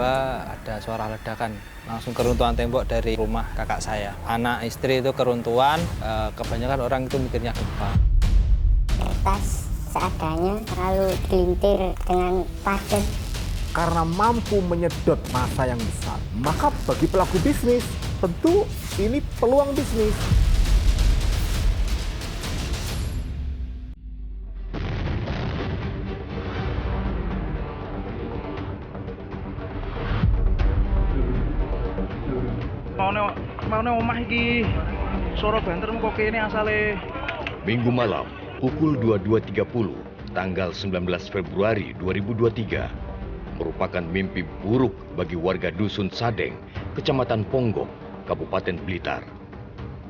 tiba-tiba ada suara ledakan, langsung keruntuhan tembok dari rumah kakak saya. Anak istri itu keruntuhan, kebanyakan orang itu mikirnya gempa. Tas seadanya terlalu gelintir dengan padat. Karena mampu menyedot massa yang besar, maka bagi pelaku bisnis, tentu ini peluang bisnis. Mau omah iki suara banter kok kene asale. Minggu malam pukul 22.30 tanggal 19 Februari 2023 merupakan mimpi buruk bagi warga Dusun Sadeng, Kecamatan Ponggok, Kabupaten Blitar.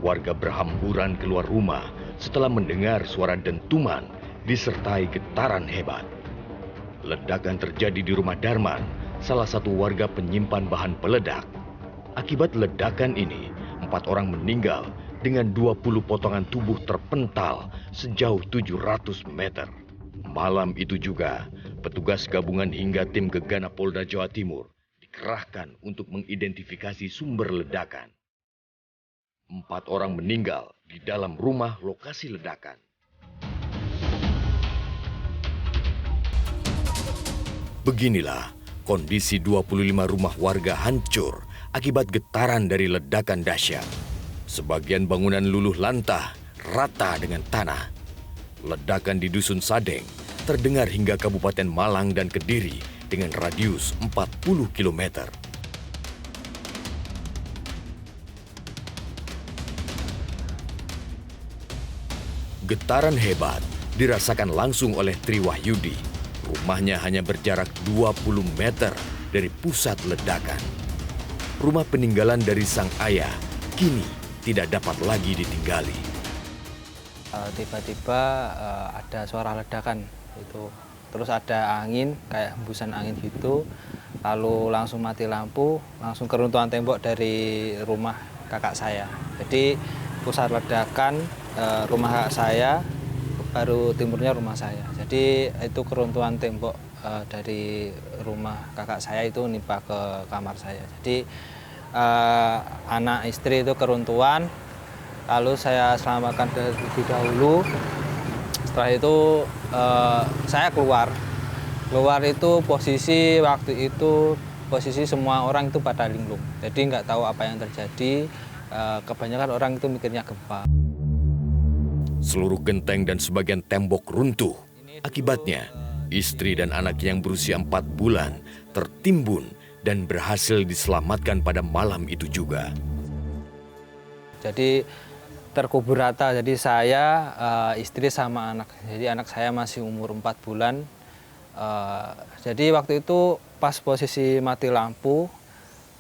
Warga berhamburan keluar rumah setelah mendengar suara dentuman disertai getaran hebat. Ledakan terjadi di rumah Darman, salah satu warga penyimpan bahan peledak. Akibat ledakan ini, 4 orang meninggal dengan 20 potongan tubuh terpental sejauh 700 meter. Malam itu juga, petugas gabungan hingga tim Gegana Polda Jawa Timur dikerahkan untuk mengidentifikasi sumber ledakan. 4 orang meninggal di dalam rumah lokasi ledakan. Beginilah kondisi 25 rumah warga hancur akibat getaran dari ledakan dahsyat. Sebagian bangunan luluh lantah, rata dengan tanah. Ledakan di Dusun Sadeng terdengar hingga Kabupaten Malang dan Kediri dengan radius 40 km. Getaran hebat dirasakan langsung oleh Tri Wahyudi. Rumahnya hanya berjarak 20 meter dari pusat ledakan. Rumah peninggalan dari sang ayah kini tidak dapat lagi ditinggali. Tiba-tiba ada suara ledakan itu, terus ada angin kayak hembusan angin gitu, lalu langsung mati lampu, langsung keruntuhan tembok dari rumah kakak saya. Jadi pusat ledakan rumah kakak saya, baru timurnya rumah saya. Jadi itu keruntuhan tembok dari rumah kakak saya itu nimpa ke kamar saya. Jadi anak istri itu keruntuhan, lalu saya selamatkan terlebih dahulu. Setelah itu saya keluar itu posisi waktu itu posisi semua orang itu pada linglung. Jadi nggak tahu apa yang terjadi. Kebanyakan orang itu mikirnya gempa. Seluruh genteng dan sebagian tembok runtuh. Akibatnya, istri dan anak yang berusia 4 bulan tertimbun dan berhasil diselamatkan pada malam itu juga. Jadi terkubur rata, jadi saya, istri sama anak. Jadi anak saya masih umur 4 bulan. Jadi waktu itu pas posisi mati lampu,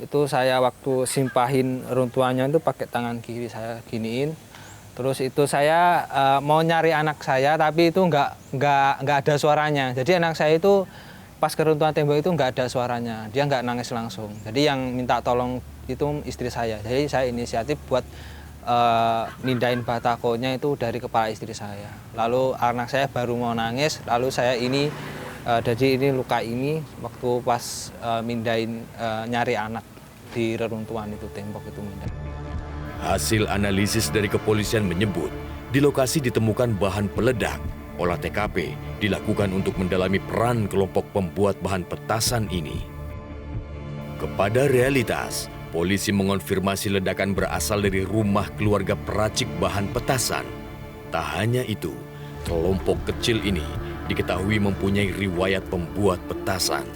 itu saya waktu simpahin runtuhannya itu pakai tangan kiri saya giniin. Terus itu saya mau nyari anak saya, tapi itu nggak ada suaranya. Jadi anak saya itu pas keruntuhan tembok itu nggak ada suaranya, dia nggak nangis langsung. Jadi yang minta tolong itu istri saya. Jadi saya inisiatif buat mindahin batakonya itu dari kepala istri saya. Lalu anak saya baru mau nangis, lalu saya ini jadi ini luka ini waktu pas mindahin nyari anak di reruntuhan itu tembok itu mindah. Hasil analisis dari kepolisian menyebut di lokasi ditemukan bahan peledak. Olah TKP dilakukan untuk mendalami peran kelompok pembuat bahan petasan ini. Kepada realitas, polisi mengonfirmasi ledakan berasal dari rumah keluarga peracik bahan petasan. Tak hanya itu, kelompok kecil ini diketahui mempunyai riwayat pembuat petasan.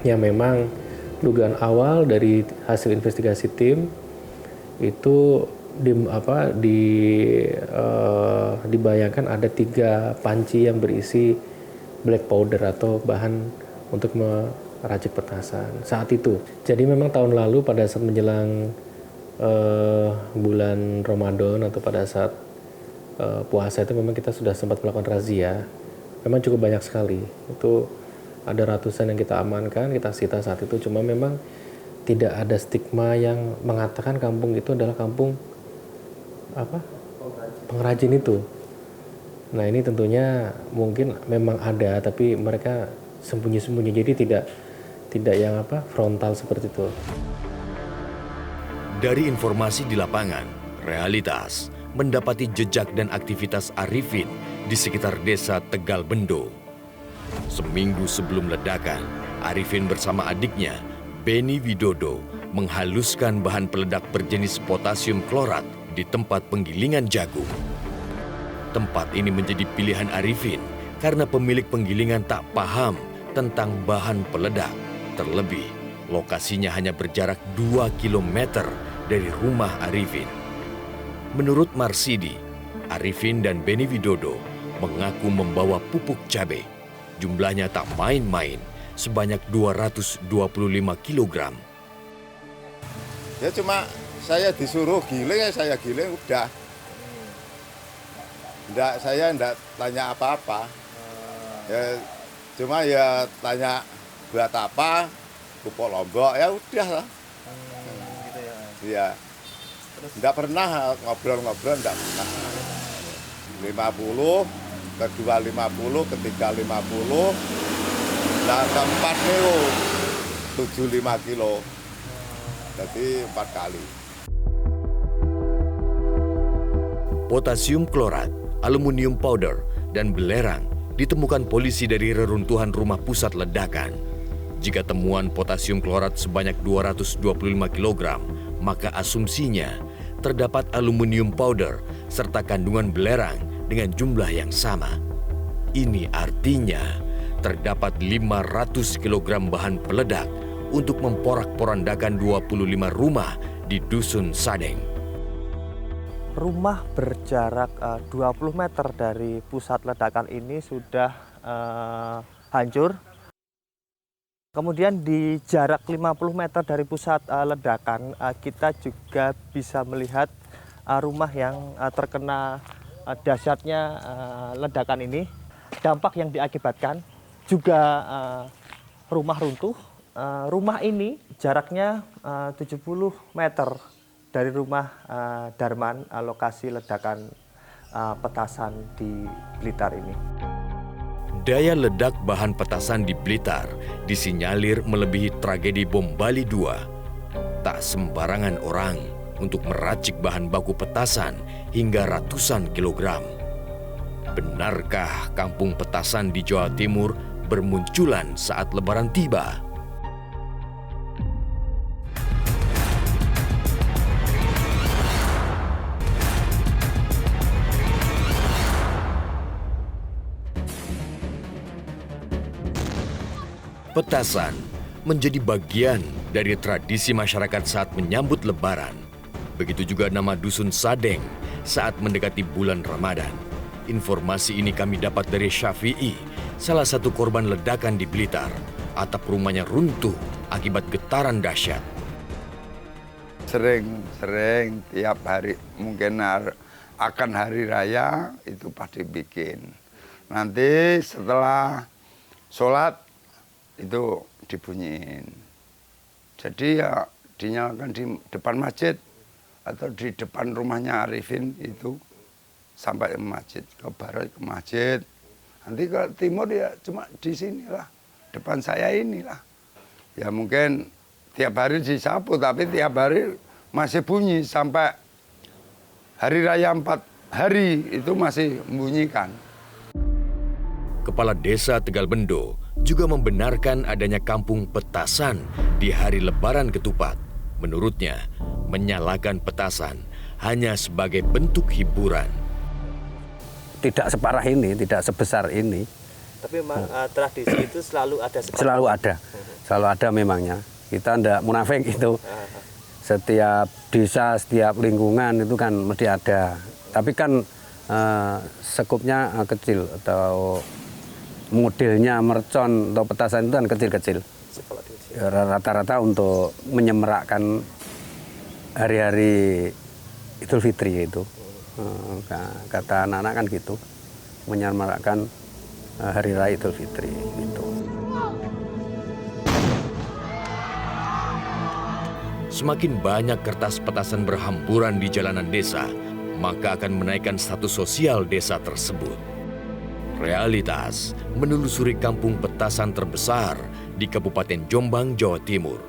Ya memang dugaan awal dari hasil investigasi tim itu dibayangkan ada 3 panci yang berisi black powder atau bahan untuk meracik petasan saat itu. Jadi memang tahun lalu pada saat menjelang bulan Ramadan atau pada saat puasa itu memang kita sudah sempat melakukan razia. Memang cukup banyak sekali. Itu ada ratusan yang kita amankan, kita sita saat itu. Cuma memang tidak ada stigma yang mengatakan kampung itu adalah kampung pengrajin itu. Nah ini tentunya mungkin memang ada, tapi mereka sembunyi-sembunyi, jadi tidak yang frontal seperti itu. Dari informasi di lapangan, Realitas mendapati jejak dan aktivitas Arifin di sekitar desa Tegal Bendo. Seminggu sebelum ledakan, Arifin bersama adiknya, Beni Widodo, menghaluskan bahan peledak berjenis potasium klorat di tempat penggilingan jagung. Tempat ini menjadi pilihan Arifin karena pemilik penggilingan tak paham tentang bahan peledak. Terlebih, lokasinya hanya berjarak 2 km dari rumah Arifin. Menurut Marsidi, Arifin dan Beni Widodo mengaku membawa pupuk cabai. Jumlahnya tak main-main, sebanyak 225 kg. Ya cuma saya disuruh giling, ya saya giling udah. Saya enggak tanya apa-apa. Ya cuma ya tanya buat apa, pupuk Lombok, ya udah lah. Gitu ya. Iya. Enggak pernah ngobrol-ngobrol, enggak pernah. 50, kedua 50, ketiga 50, dan keempat nih 75 kilo. Jadi 4 kali. Potasium klorat, aluminium powder, dan belerang ditemukan polisi dari reruntuhan rumah pusat ledakan. Jika temuan potasium klorat sebanyak 225 kg, maka asumsinya terdapat aluminium powder serta kandungan belerang dengan jumlah yang sama. Ini artinya terdapat 500 kg bahan peledak untuk memporak-porandakan 25 rumah di Dusun Sadeng. Rumah berjarak 20 meter dari pusat ledakan ini sudah hancur. Kemudian di jarak 50 meter dari pusat ledakan, kita juga bisa melihat rumah yang terkena dahsyatnya ledakan ini. Dampak yang diakibatkan juga rumah runtuh. Rumah ini jaraknya 70 meter dari rumah Darman, lokasi ledakan petasan di Blitar ini. Daya ledak bahan petasan di Blitar disinyalir melebihi tragedi bom Bali 2. Tak sembarangan orang untuk meracik bahan baku petasan hingga ratusan kilogram. Benarkah kampung petasan di Jawa Timur bermunculan saat Lebaran tiba? Petasan menjadi bagian dari tradisi masyarakat saat menyambut Lebaran. Begitu juga nama Dusun Sadeng saat mendekati bulan Ramadan. Informasi ini kami dapat dari Syafi'i, salah satu korban ledakan di Blitar. Atap rumahnya runtuh akibat getaran dahsyat. Sering tiap hari, mungkin akan hari raya itu pasti bikin. Nanti setelah sholat itu dibunyiin. Jadi ya dinyalakan di depan masjid atau di depan rumahnya Arifin itu sampai ke masjid, ke barat ke masjid. Nanti ke timur ya cuma di sinilah, depan saya inilah. Ya mungkin tiap hari disapu tapi tiap hari masih bunyi sampai hari raya 4 hari itu masih membunyikan. Kepala Desa Tegal Bendo juga membenarkan adanya kampung petasan di hari Lebaran Ketupat. Menurutnya, menyalakan petasan hanya sebagai bentuk hiburan. Tidak separah ini, tidak sebesar ini. Tapi memang tradisi itu selalu ada. Selalu ada memangnya. Kita tidak munafik itu. Setiap desa, setiap lingkungan itu kan mesti ada. Tapi kan sekupnya kecil atau modelnya mercon atau petasan itu kan kecil-kecil. Ya, rata-rata untuk menyemarakkan hari-hari Idul Fitri itu. Kata anak-anak kan gitu, menyemarakkan hari raya Idul Fitri gitu. Semakin banyak kertas petasan berhamburan di jalanan desa, maka akan menaikkan status sosial desa tersebut. Realitas menelusuri kampung petasan terbesar di Kabupaten Jombang, Jawa Timur.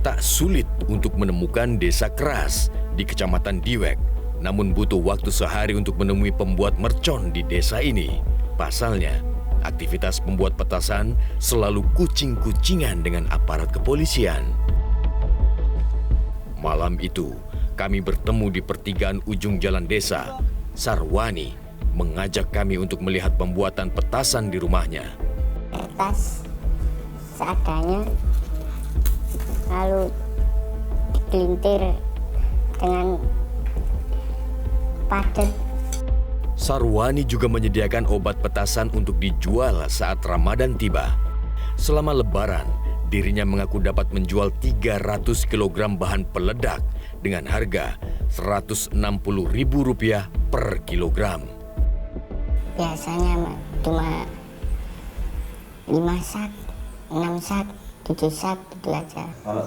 Tak sulit untuk menemukan desa keras di Kecamatan Diwek, namun butuh waktu sehari untuk menemui pembuat mercon di desa ini. Pasalnya, aktivitas pembuat petasan selalu kucing-kucingan dengan aparat kepolisian. Malam itu, kami bertemu di pertigaan ujung jalan desa. Sarwani mengajak kami untuk melihat pembuatan petasan di rumahnya. Kertas seadanya, lalu digelintir dengan padat. Sarwani juga menyediakan obat petasan untuk dijual saat Ramadan tiba. Selama Lebaran, dirinya mengaku dapat menjual 300 kg bahan peledak dengan harga Rp160.000 per kilogram. Biasanya cuma 5 sak, 6 sak, 7 sak gitu aja. Kalau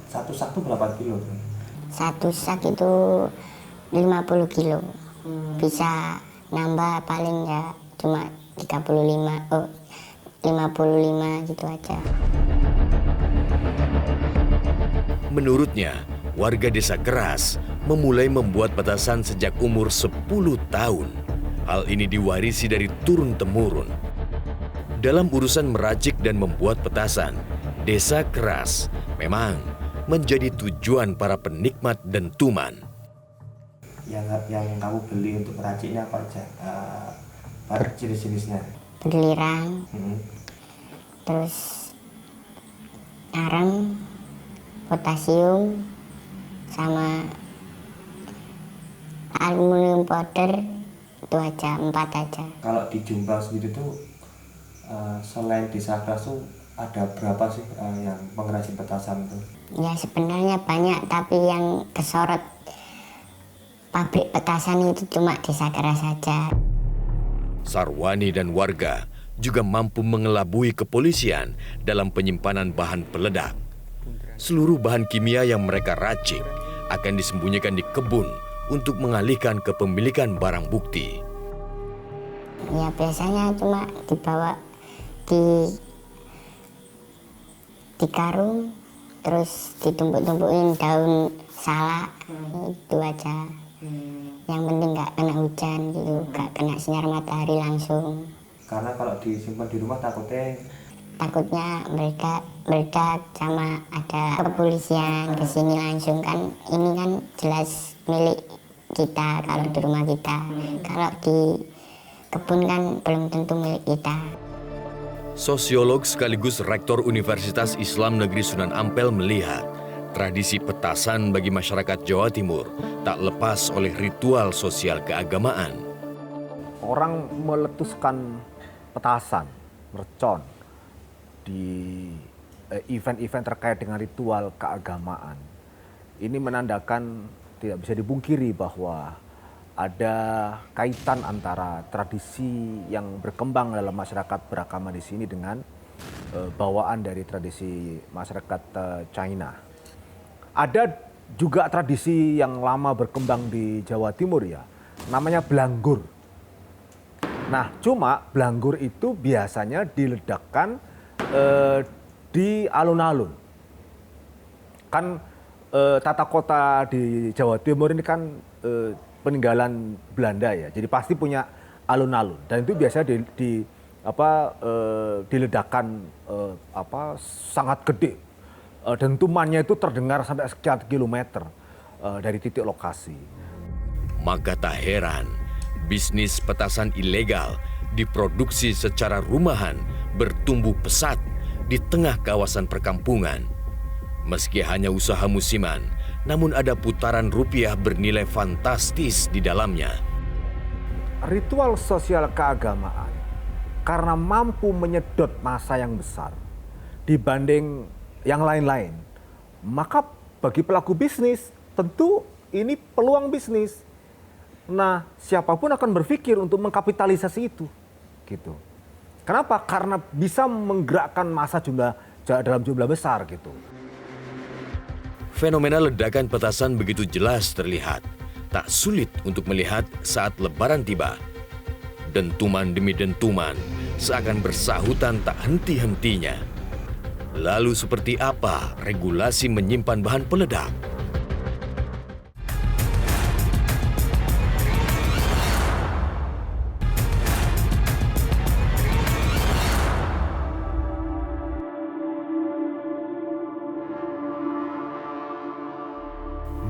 satu sak itu berapa kilo? Satu sak itu 50 kilo. Bisa nambah paling ya cuma 55 gitu aja. Menurutnya, warga desa Keras memulai membuat petasan sejak umur 10 tahun. Hal ini diwarisi dari turun-temurun. Dalam urusan meracik dan membuat petasan, desa Keras memang menjadi tujuan para penikmat dentuman. Yang kamu beli untuk meraciknya apa aja? Jenis-jenisnya? Belirang, terus arang, potasium, sama aluminium powder, itu aja, 4 aja. Kalau di Jombang sendiri tuh selain desa Keras tuh ada berapa sih yang pengrajin petasan itu? Ya sebenarnya banyak, tapi yang kesorot pabrik petasan itu cuma desa Keras saja. Sarwani dan warga juga mampu mengelabui kepolisian dalam penyimpanan bahan peledak. Seluruh bahan kimia yang mereka racik akan disembunyikan di kebun untuk mengalihkan kepemilikan barang bukti. Ya biasanya cuma dibawa di karung, terus ditumpuk-tumpukin daun salak, itu aja. Yang penting nggak kena hujan gitu, nggak kena sinar matahari langsung. Karena kalau disimpan di rumah takutnya mereka meledak, sama ada kepolisian kesini langsung kan. Ini kan jelas milik kita kalau di rumah kita. Kalau di kebun kan belum tentu milik kita. Sosiolog sekaligus Rektor Universitas Islam Negeri Sunan Ampel melihat tradisi petasan bagi masyarakat Jawa Timur tak lepas oleh ritual sosial keagamaan. Orang meletuskan petasan, mercon di event-event terkait dengan ritual keagamaan. Ini menandakan tidak bisa dipungkiri bahwa ada kaitan antara tradisi yang berkembang dalam masyarakat beragama di sini dengan bawaan dari tradisi masyarakat China. Ada juga tradisi yang lama berkembang di Jawa Timur ya, namanya belanggur. Nah, cuma belanggur itu biasanya diledakkan di alun-alun. Kan tata kota di Jawa Timur ini kan peninggalan Belanda ya, jadi pasti punya alun-alun, dan itu biasanya diledakkan sangat gede. Dentumannya itu terdengar sampai sekian kilometer dari titik lokasi. Maka tak heran, bisnis petasan ilegal diproduksi secara rumahan bertumbuh pesat di tengah kawasan perkampungan. Meski hanya usaha musiman, namun ada putaran rupiah bernilai fantastis di dalamnya. Ritual sosial keagamaan karena mampu menyedot massa yang besar dibanding yang lain-lain, maka bagi pelaku bisnis tentu ini peluang bisnis. Nah, siapapun akan berpikir untuk mengkapitalisasi itu, gitu. Kenapa? Karena bisa menggerakkan massa dalam jumlah besar, gitu. Fenomena ledakan petasan begitu jelas terlihat. Tak sulit untuk melihat saat Lebaran tiba. Dentuman demi dentuman seakan bersahutan tak henti-hentinya. Lalu seperti apa regulasi menyimpan bahan peledak?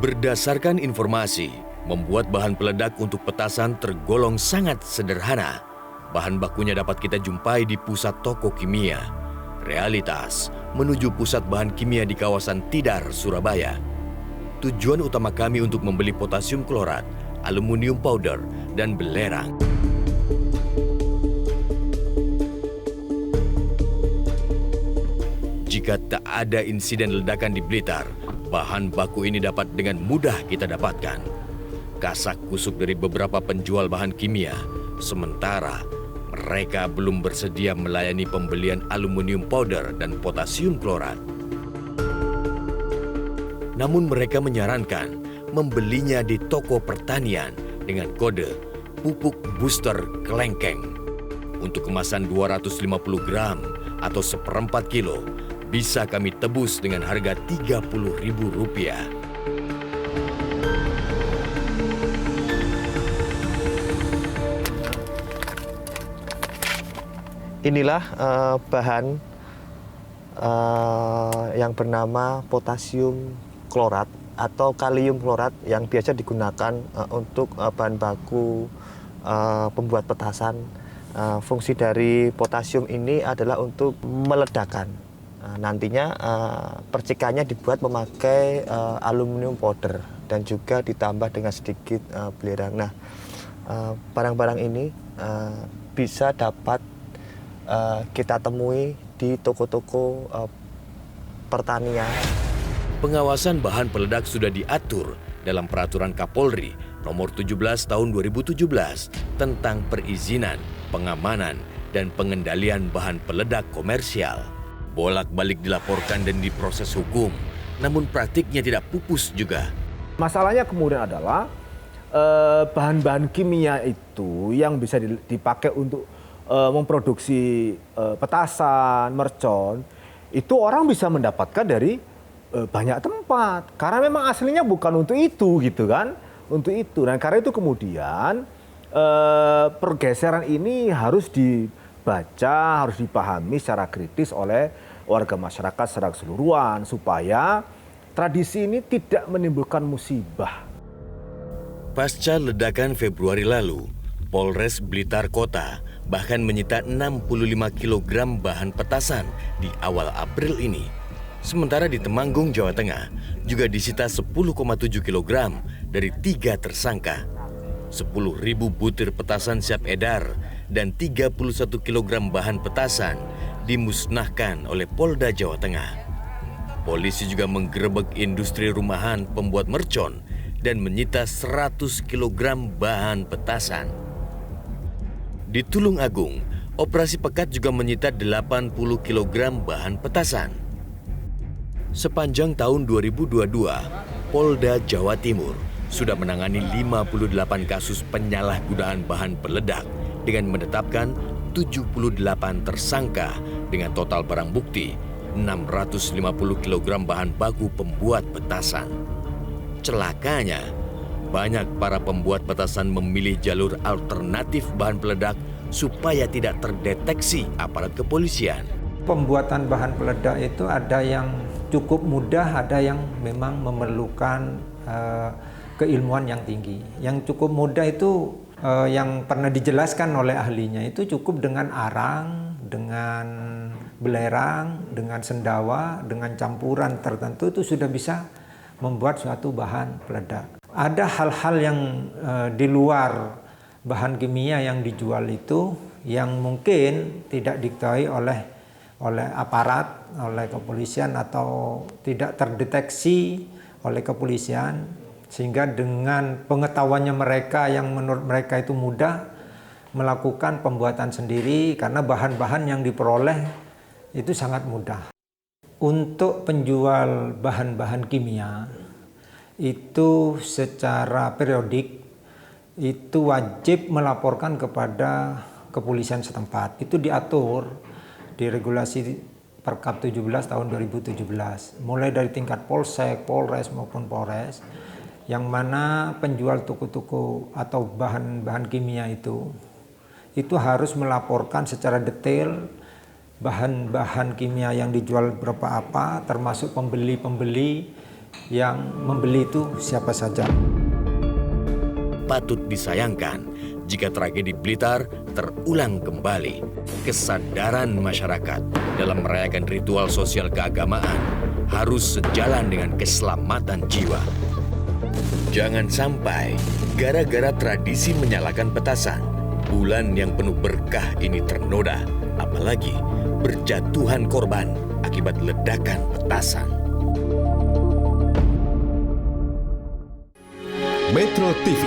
Berdasarkan informasi, membuat bahan peledak untuk petasan tergolong sangat sederhana. Bahan bakunya dapat kita jumpai di pusat toko kimia. Realitas, menuju pusat bahan kimia di kawasan Tidar, Surabaya. Tujuan utama kami untuk membeli potasium klorat, aluminium powder, dan belerang. Jika tak ada insiden ledakan di Blitar, bahan baku ini dapat dengan mudah kita dapatkan. Kasak kusuk dari beberapa penjual bahan kimia, sementara mereka belum bersedia melayani pembelian aluminium powder dan potasium klorat. Namun mereka menyarankan membelinya di toko pertanian dengan kode pupuk booster kelengkeng. Untuk kemasan 250 gram atau 1/4 kilo, bisa kami tebus dengan harga Rp30.000. Inilah bahan yang bernama potasium klorat atau kalium klorat yang biasa digunakan untuk bahan baku pembuat petasan. Fungsi dari potasium ini adalah untuk meledakan. Nantinya percikannya dibuat memakai aluminium powder dan juga ditambah dengan sedikit belerang. Nah, barang-barang ini bisa dapat kita temui di toko-toko pertanian. Pengawasan bahan peledak sudah diatur dalam Peraturan Kapolri Nomor 17 Tahun 2017 tentang perizinan, pengamanan, dan pengendalian bahan peledak komersial. Bolak-balik dilaporkan dan diproses hukum, namun praktiknya tidak pupus juga. Masalahnya kemudian adalah bahan-bahan kimia itu yang bisa dipakai untuk memproduksi petasan, mercon, itu orang bisa mendapatkan dari banyak tempat. Karena memang aslinya bukan untuk itu gitu kan, untuk itu. Dan karena itu kemudian pergeseran ini harus dibaca, harus dipahami secara kritis oleh warga masyarakat secara keseluruhan supaya tradisi ini tidak menimbulkan musibah. Pasca ledakan Februari lalu, Polres Blitar Kota bahkan menyita 65 kg bahan petasan di awal April ini. Sementara di Temanggung, Jawa Tengah, juga disita 10,7 kg dari 3 tersangka. 10.000 butir petasan siap edar dan 31 kg bahan petasan dimusnahkan oleh Polda Jawa Tengah. Polisi juga menggerebek industri rumahan pembuat mercon dan menyita 100 kg bahan petasan. Di Tulung Agung, operasi pekat juga menyita 80 kg bahan petasan. Sepanjang tahun 2022, Polda Jawa Timur sudah menangani 58 kasus penyalahgunaan bahan peledak dengan menetapkan 78 tersangka dengan total barang bukti 650 kg bahan baku pembuat petasan. Celakanya, banyak para pembuat petasan memilih jalur alternatif bahan peledak supaya tidak terdeteksi aparat kepolisian. Pembuatan bahan peledak itu ada yang cukup mudah, ada yang memang memerlukan keilmuan yang tinggi. Yang cukup mudah itu yang pernah dijelaskan oleh ahlinya itu cukup dengan arang, dengan belerang, dengan sendawa, dengan campuran tertentu itu sudah bisa membuat suatu bahan peledak. Ada hal-hal yang di luar bahan kimia yang dijual itu yang mungkin tidak diketahui oleh aparat, oleh kepolisian atau tidak terdeteksi oleh kepolisian, sehingga dengan pengetahuannya mereka yang menurut mereka itu mudah melakukan pembuatan sendiri karena bahan-bahan yang diperoleh itu sangat mudah. Untuk penjual bahan-bahan kimia itu secara periodik itu wajib melaporkan kepada kepolisian setempat. Itu diatur di regulasi Perkap 17 tahun 2017, mulai dari tingkat Polsek, Polres maupun Polres, yang mana penjual toko-toko atau bahan-bahan kimia itu harus melaporkan secara detail bahan-bahan kimia yang dijual berapa apa, termasuk pembeli-pembeli yang membeli itu siapa saja. Patut disayangkan jika tragedi Blitar terulang kembali. Kesadaran masyarakat dalam merayakan ritual sosial keagamaan harus sejalan dengan keselamatan jiwa. Jangan sampai gara-gara tradisi menyalakan petasan, bulan yang penuh berkah ini ternoda, apalagi berjatuhan korban akibat ledakan petasan. Metro TV